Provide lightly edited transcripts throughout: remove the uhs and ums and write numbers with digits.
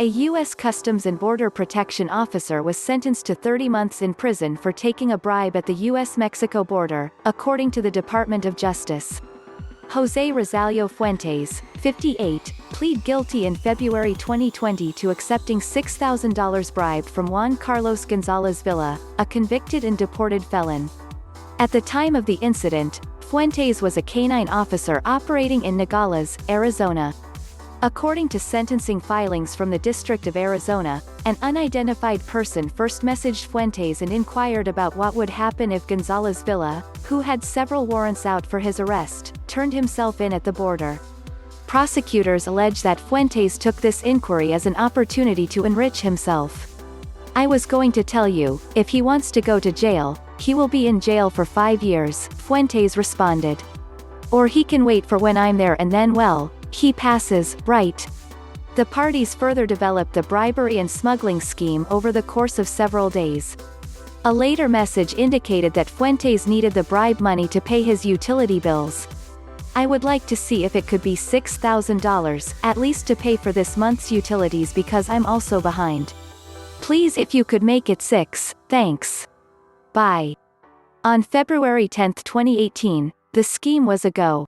A U.S. Customs and Border Protection officer was sentenced to 30 months in prison for taking a bribe at the U.S.-Mexico border, according to the Department of Justice. Jose Rosalio Fuentes, 58, pleaded guilty in February 2020 to accepting $6,000 bribe from Juan Carlos Gonzalez-Villa, a convicted and deported felon. At the time of the incident, Fuentes was a canine officer operating in Nogales, Arizona. According to sentencing filings from the District of Arizona, an unidentified person first messaged Fuentes and inquired about what would happen if Gonzalez-Villa, who had several warrants out for his arrest, turned himself in at the border. Prosecutors allege that Fuentes took this inquiry as an opportunity to enrich himself. "I was going to tell you, if he wants to go to jail, he will be in jail for 5 years, Fuentes responded. "Or he can wait for when I'm there and then well, he passes, right?" The parties further developed the bribery and smuggling scheme over the course of several days. A later message indicated that Fuentes needed the bribe money to pay his utility bills. "I would like to see if it could be $6,000, at least to pay for this month's utilities because I'm also behind. Please if you could make it 6, thanks. Bye." On February 10, 2018, the scheme was a go.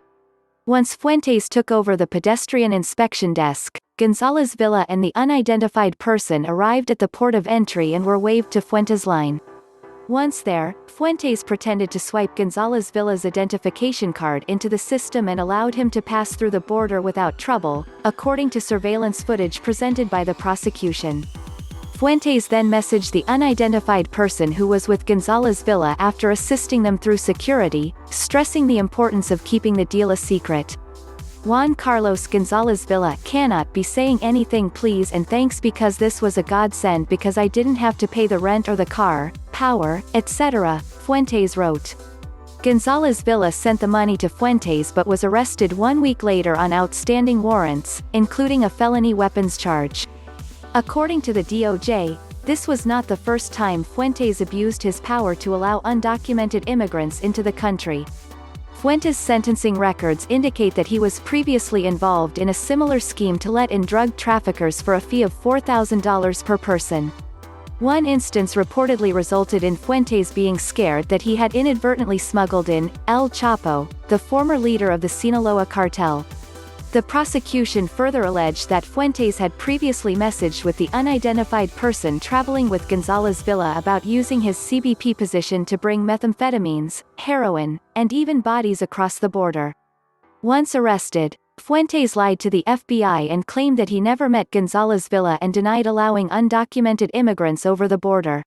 Once Fuentes took over the pedestrian inspection desk, Gonzalez-Villa and the unidentified person arrived at the port of entry and were waved to Fuentes' line. Once there, Fuentes pretended to swipe Gonzalez-Villa's identification card into the system and allowed him to pass through the border without trouble, according to surveillance footage presented by the prosecution. Fuentes then messaged the unidentified person who was with Gonzalez-Villa after assisting them through security, stressing the importance of keeping the deal a secret. Juan Carlos Gonzalez-Villa cannot be saying anything please and thanks because this was a godsend because I didn't have to pay the rent or the car, power, etc., Fuentes wrote. Gonzalez-Villa sent the money to Fuentes but was arrested 1 week later on outstanding warrants, including a felony weapons charge. According to the DOJ, this was not the first time Fuentes abused his power to allow undocumented immigrants into the country. Fuentes' sentencing records indicate that he was previously involved in a similar scheme to let in drug traffickers for a fee of $4,000 per person. One instance reportedly resulted in Fuentes being scared that he had inadvertently smuggled in El Chapo, the former leader of the Sinaloa Cartel. The prosecution further alleged that Fuentes had previously messaged with the unidentified person traveling with Gonzalez-Villa about using his CBP position to bring methamphetamines, heroin, and even bodies across the border. Once arrested, Fuentes lied to the FBI and claimed that he never met Gonzalez-Villa and denied allowing undocumented immigrants over the border.